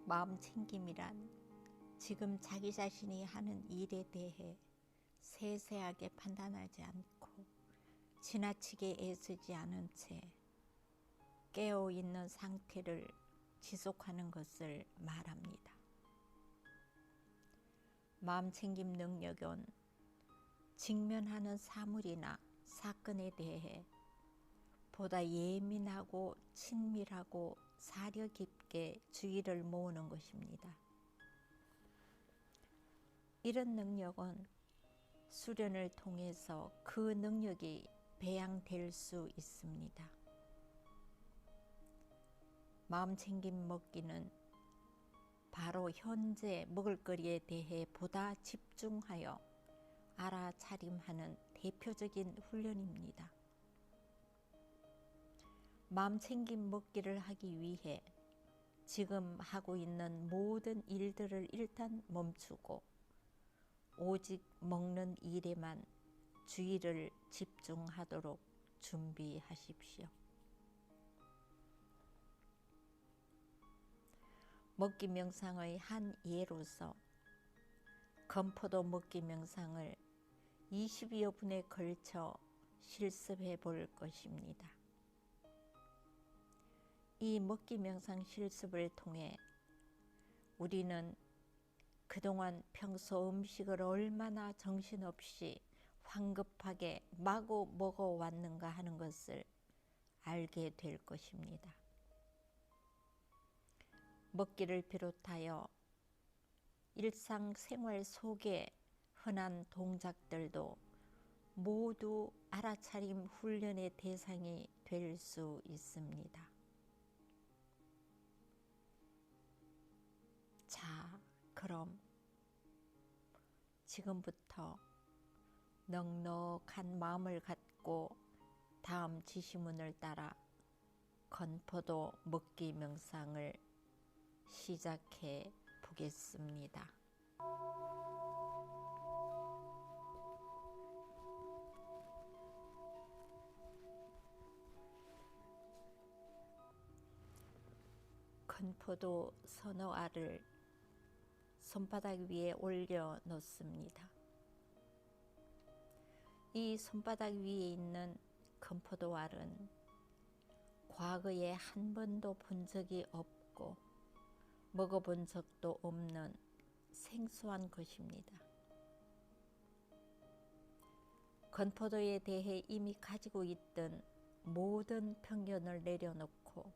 마음챙김이란 지금 자기 자신이 하는 일에 대해 세세하게 판단하지 않고 지나치게 애쓰지 않은 채 깨어있는 상태를 지속하는 것을 말합니다. 마음챙김 능력은 직면하는 사물이나 사건에 대해 보다 예민하고 친밀하고 사려 깊게 주의를 모으는 것입니다. 이런 능력은 수련을 통해서 그 능력이 배양될 수 있습니다. 마음챙김 먹기는 바로 현재 먹을거리에 대해 보다 집중하여 알아차림하는 대표적인 훈련입니다. 마음챙김 먹기를 하기 위해 지금 하고 있는 모든 일들을 일단 멈추고 오직 먹는 일에만 주의를 집중하도록 준비하십시오. 먹기 명상의 한 예로서 건포도 먹기 명상을 20여 분에 걸쳐 실습해 볼 것입니다. 이 먹기 명상 실습을 통해 우리는 그동안 평소 음식을 얼마나 정신없이 황급하게 마구 먹어왔는가 하는 것을 알게 될 것입니다. 먹기를 비롯하여 일상생활 속의 흔한 동작들도 모두 알아차림 훈련의 대상이 될 수 있습니다. 자, 그럼 지금부터 넉넉한 마음을 갖고 다음 지시문을 따라 건포도 먹기 명상을 시작해 보겠습니다. 건포도 서너 알을 손바닥 위에 올려 놓습니다. 이 손바닥 위에 있는 건포도 알은 과거에 한 번도 본 적이 없고 먹어본 적도 없는 생소한 것입니다. 건포도에 대해 이미 가지고 있던 모든 편견을 내려놓고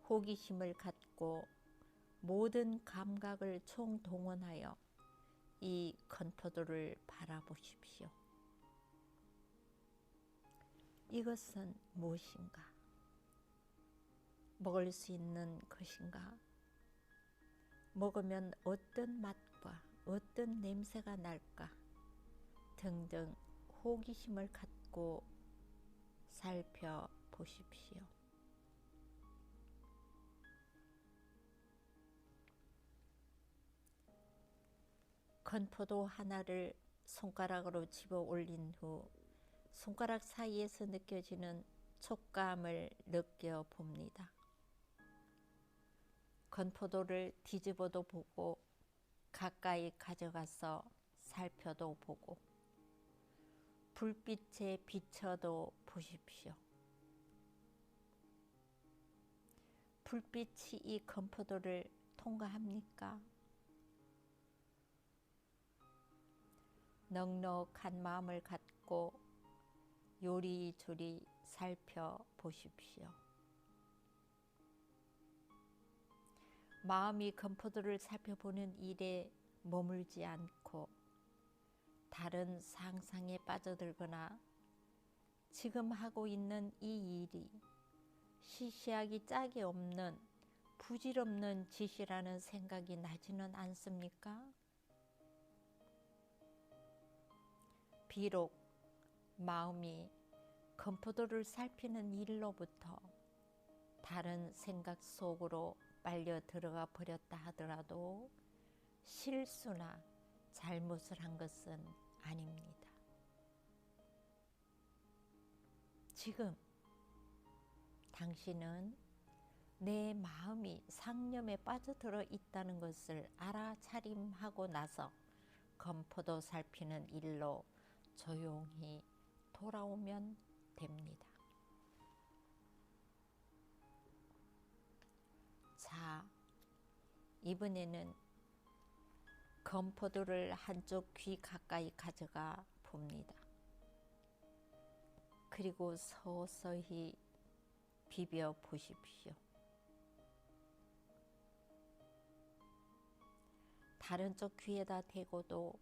호기심을 갖고 모든 감각을 총동원하여 이 건포도를 바라보십시오. 이것은 무엇인가? 먹을 수 있는 것인가? 먹으면 어떤 맛과 어떤 냄새가 날까? 등등 호기심을 갖고 살펴보십시오. 건포도 하나를 손가락으로 집어 올린 후 손가락 사이에서 느껴지는 촉감을 느껴봅니다. 건포도를 뒤집어도 보고 가까이 가져가서 살펴도 보고 불빛에 비춰도 보십시오. 불빛이 이 건포도를 통과합니까? 넉넉한 마음을 갖고 요리조리 살펴보십시오. 마음이 건포도를 살펴보는 일에 머물지 않고 다른 상상에 빠져들거나 지금 하고 있는 이 일이 시시하기 짝이 없는 부질없는 짓이라는 생각이 나지는 않습니까? 비록 마음이 건포도를 살피는 일로부터 다른 생각 속으로 빨려 들어가 버렸다 하더라도 실수나 잘못을 한 것은 아닙니다. 지금 당신은 내 마음이 상념에 빠져들어 있다는 것을 알아차림하고 나서 건포도 살피는 일로 조용히 돌아오면 됩니다. 자, 이번에는 건포도를 한쪽 귀 가까이 가져가 봅니다. 그리고 서서히 비벼 보십시오. 다른 쪽 귀에다 대고도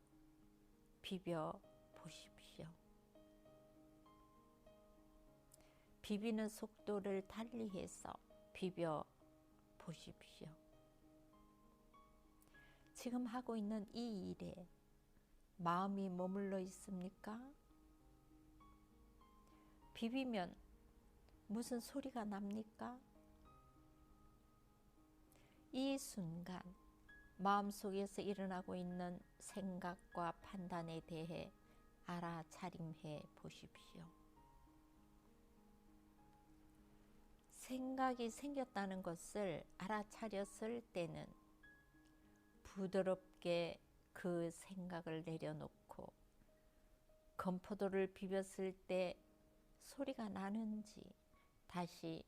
비벼 보십시오. 비비는 속도를 달리해서 비벼 보십시오. 지금 하고 있는 이 일에 마음이 머물러 있습니까? 비비면 무슨 소리가 납니까? 이 순간 마음속에서 일어나고 있는 생각과 판단에 대해 알아차림해 보십시오. 생각이 생겼다는 것을 알아차렸을 때는 부드럽게 그 생각을 내려놓고 건포도를 비볐을 때 소리가 나는지 다시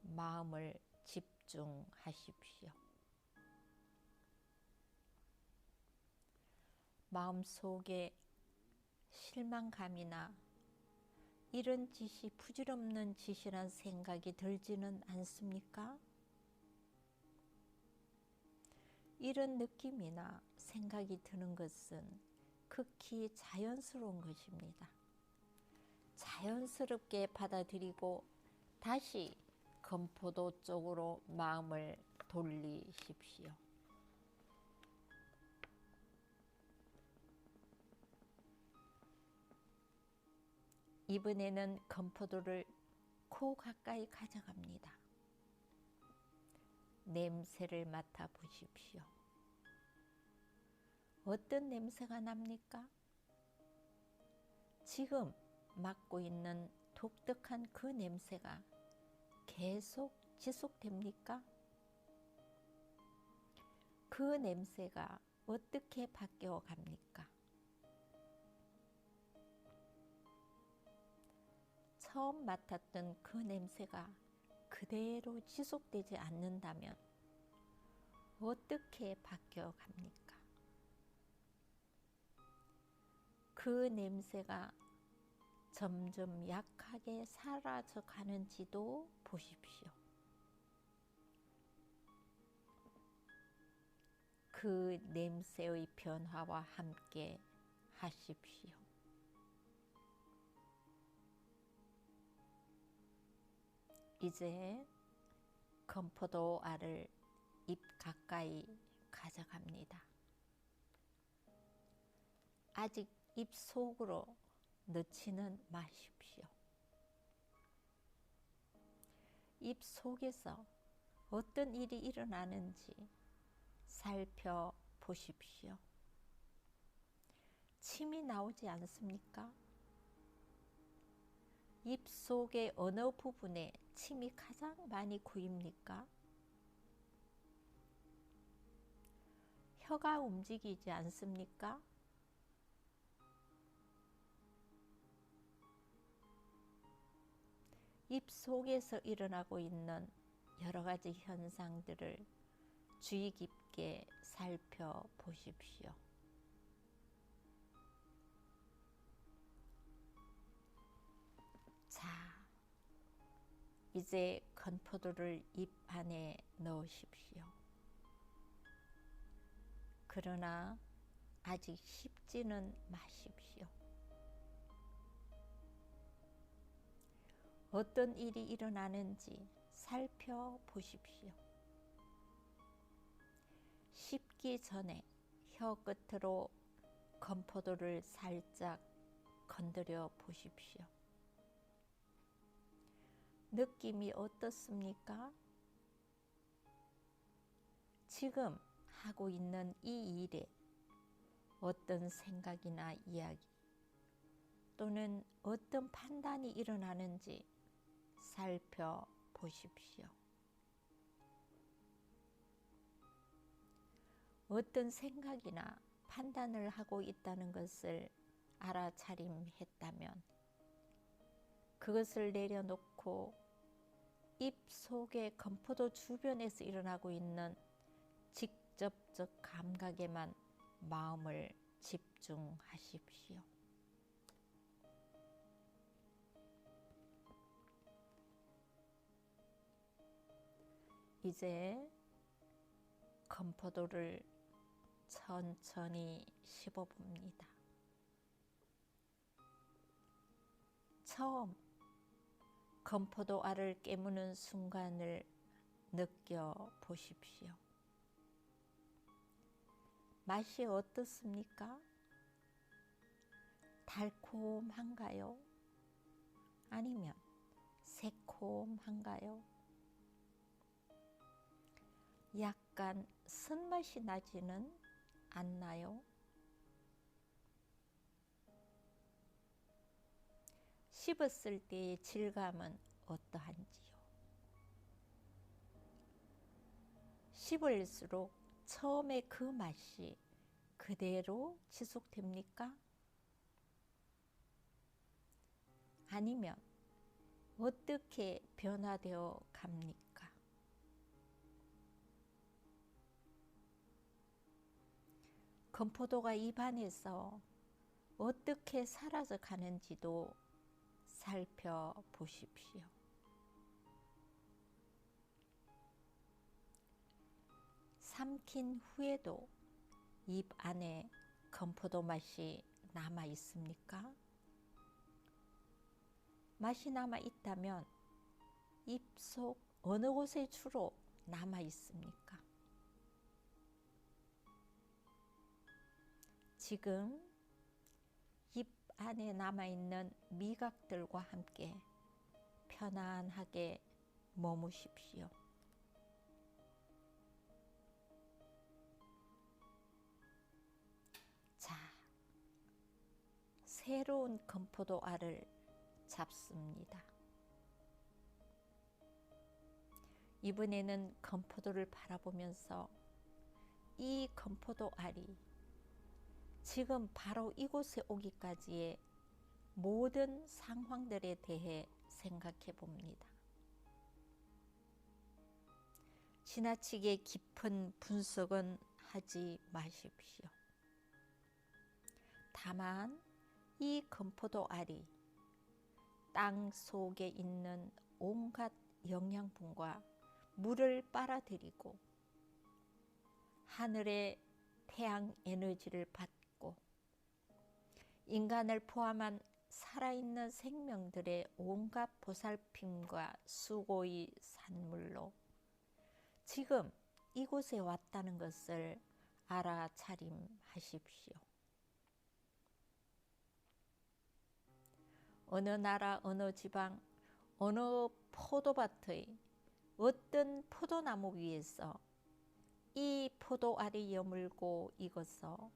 마음을 집중하십시오. 마음속에 실망감이나 이런 짓이 부질없는 짓이란 생각이 들지는 않습니까? 이런 느낌이나 생각이 드는 것은 극히 자연스러운 것입니다. 자연스럽게 받아들이고 다시 건포도 쪽으로 마음을 돌리십시오. 이번에는 건포도를 코 가까이 가져갑니다. 냄새를 맡아 보십시오. 어떤 냄새가 납니까? 지금 맡고 있는 독특한 그 냄새가 계속 지속됩니까? 그 냄새가 어떻게 바뀌어 갑니까? 처음 맡았던 그 냄새가 그대로 지속되지 않는다면 어떻게 바뀌어 갑니까? 그 냄새가 점점 약하게 사라져 가는지도 보십시오. 그 냄새의 변화와 함께 하십시오. 이제 건포도 알을 입 가까이 가져갑니다. 아직 입 속으로 넣지는 마십시오. 입 속에서 어떤 일이 일어나는지 살펴보십시오. 침이 나오지 않습니까? 입 속의 어느 부분에 침이 가장 많이 고입니까? 혀가 움직이지 않습니까? 입 속에서 일어나고 있는 여러 가지 현상들을 주의 깊게 살펴보십시오. 자, 이제 건포도를 입 안에 넣으십시오. 그러나 아직 씹지는 마십시오. 어떤 일이 일어나는지 살펴보십시오. 씹기 전에 혀 끝으로 건포도를 살짝 건드려 보십시오. 느낌이 어떻습니까? 지금 하고 있는 이 일에 어떤 생각이나 이야기 또는 어떤 판단이 일어나는지 살펴보십시오. 어떤 생각이나 판단을 하고 있다는 것을 알아차림했다면 그것을 내려놓고 입 속의 건포도 주변에서 일어나고 있는 직접적 감각에만 마음을 집중하십시오. 이제 건포도를 천천히 씹어봅니다. 처음 건포도 알을 깨무는 순간을 느껴보십시오. 맛이 어떻습니까? 달콤한가요? 아니면 새콤한가요? 약간 쓴맛이 나지는 않나요? 씹었을 때의 질감은 어떠한지요? 씹을수록 처음에 그 맛이 그대로 지속됩니까? 아니면 어떻게 변화되어 갑니까? 건포도가 입안에서 어떻게 사라져 가는지도 살펴보십시오. 삼킨 후에도 입 안에 건포도 맛이 남아 있습니까? 맛이 남아 있다면 입속 어느 곳에 주로 남아 있습니까? 지금 입 안에 남아있는 미각들과 함께 편안하게 머무십시오. 자, 새로운 건포도 알을 잡습니다. 이번에는 건포도를 바라보면서 이 건포도 알이 지금 바로 이곳에 오기까지의 모든 상황들에 대해 생각해 봅니다. 지나치게 깊은 분석은 하지 마십시오. 다만 이 건포도 알이 땅 속에 있는 온갖 영양분과 물을 빨아들이고 하늘의 태양 에너지를 받고 인간을 포함한 살아있는 생명들의 온갖 보살핌과 수고의 산물로 지금 이곳에 왔다는 것을 알아차림하십시오. 어느 나라, 어느 지방, 어느 포도밭의 어떤 포도나무 위에서 이 포도알이 여물고 익어서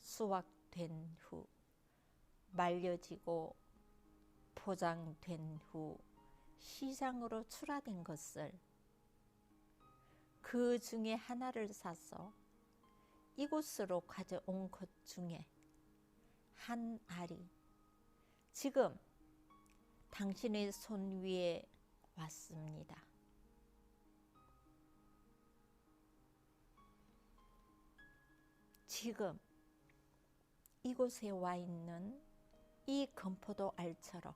수확된 후 말려지고 포장된 후 시장으로 출하된 것을 그 중에 하나를 사서 이곳으로 가져온 것 중에 한 알이 지금 당신의 손 위에 왔습니다. 지금 이곳에 와 있는 이 건포도 알처럼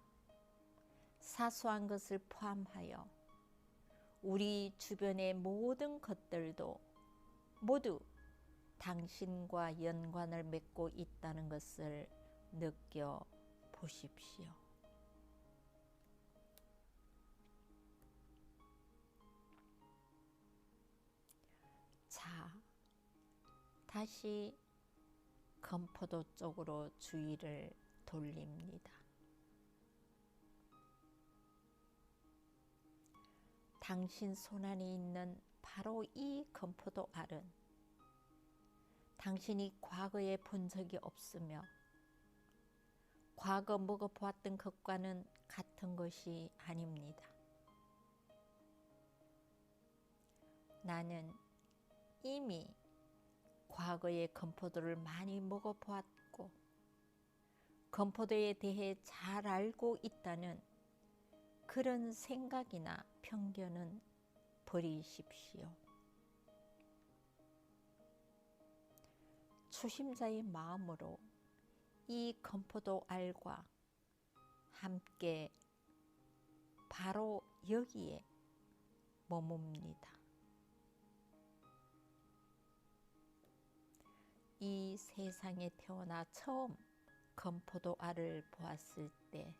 사소한 것을 포함하여 우리 주변의 모든 것들도 모두 당신과 연관을 맺고 있다는 것을 느껴보십시오. 자, 다시 건포도 쪽으로 주의를 돌립니다. 당신 손안에 있는 바로 이 건포도 알은 당신이 과거에 본 적이 없으며 과거 먹어보았던 것과는 같은 것이 아닙니다. 나는 이미 과거에 건포도를 많이 먹어보았고 건포도에 대해 잘 알고 있다는 그런 생각이나 편견은 버리십시오. 초심자의 마음으로 이 건포도 알과 함께 바로 여기에 머뭅니다. 이 세상에 태어나 처음 건포도 알을 보았을 때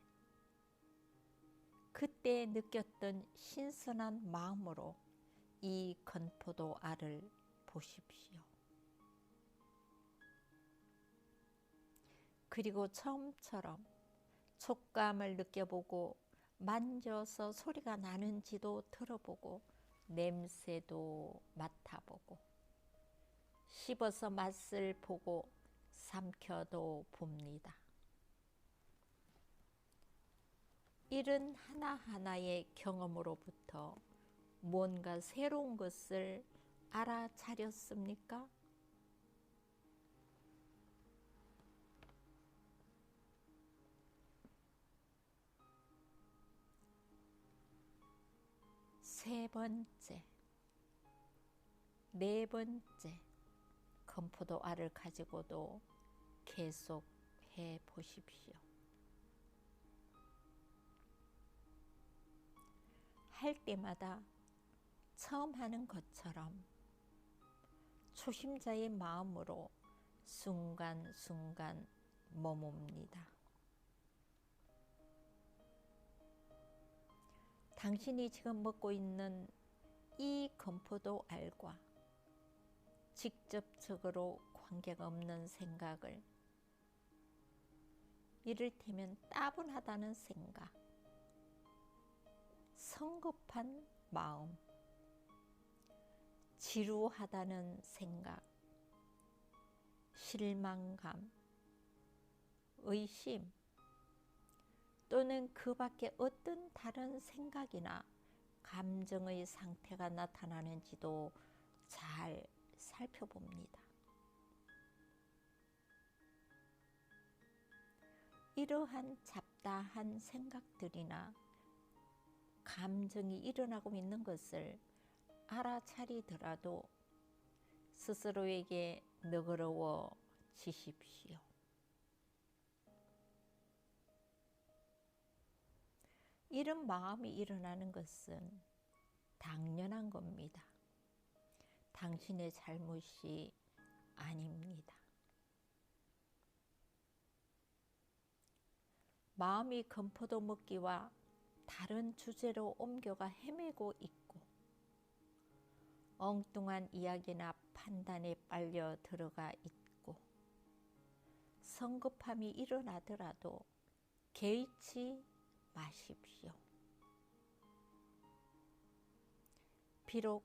그때 느꼈던 신선한 마음으로 이 건포도 알을 보십시오. 그리고 처음처럼 촉감을 느껴보고 만져서 소리가 나는지도 들어보고 냄새도 맡아보고 씹어서 맛을 보고 삼켜도 봅니다. 이런 하나하나의 경험으로부터 뭔가 새로운 것을 알아차렸습니까? 세 번째, 네 번째 건포도 알을 가지고도 계속 해 보십시오. 할 때마다 처음 하는 것처럼 초심자의 마음으로 순간순간 머뭅니다. 당신이 지금 먹고 있는 이 건포도 알과 직접적으로 관계가 없는 생각을, 이를테면 따분하다는 생각, 성급한 마음, 지루하다는 생각, 실망감, 의심, 또는 그 밖에 어떤 다른 생각이나 감정의 상태가 나타나는지도 잘 살펴봅니다. 이러한 잡다한 생각들이나 감정이 일어나고 있는 것을 알아차리더라도 스스로에게 너그러워지십시오. 이런 마음이 일어나는 것은 당연한 겁니다. 당신의 잘못이 아닙니다. 마음이 건포도 먹기와 다른 주제로 옮겨가 헤매고 있고 엉뚱한 이야기나 판단에 빨려 들어가 있고 성급함이 일어나더라도 개의치 마십시오. 비록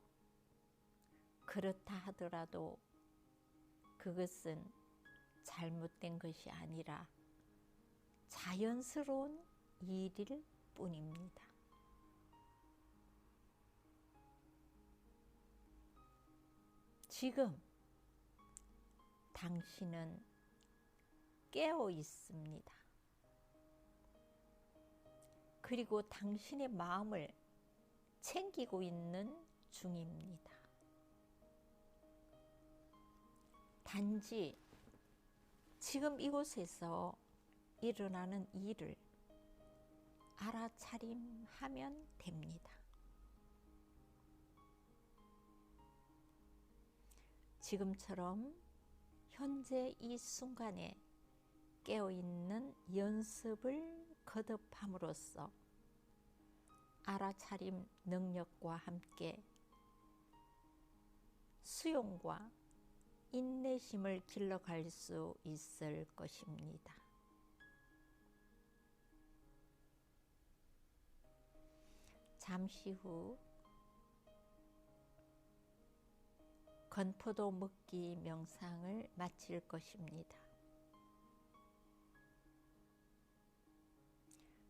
그렇다 하더라도 그것은 잘못된 것이 아니라 자연스러운 일일 뿐입니다. 지금 당신은 깨어 있습니다. 그리고 당신의 마음을 챙기고 있는 중입니다. 단지 지금 이곳에서 일어나는 일을 알아차림하면 됩니다. 지금처럼 현재 이 순간에 깨어있는 연습을 거듭함으로써 알아차림 능력과 함께 수용과 인내심을 길러갈 수 있을 것입니다. 잠시 후 건포도 먹기 명상을 마칠 것입니다.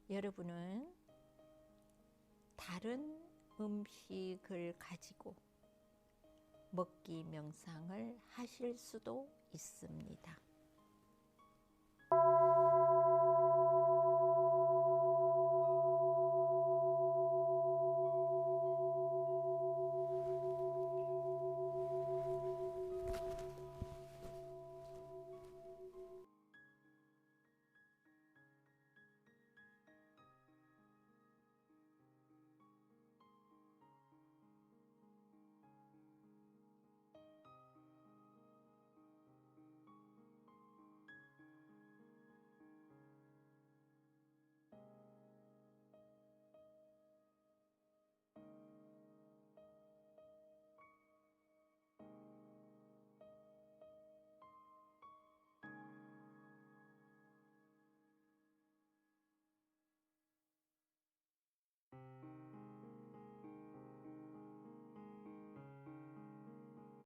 여러분은 다른 음식을 가지고 먹기 명상을 하실 수도 있습니다.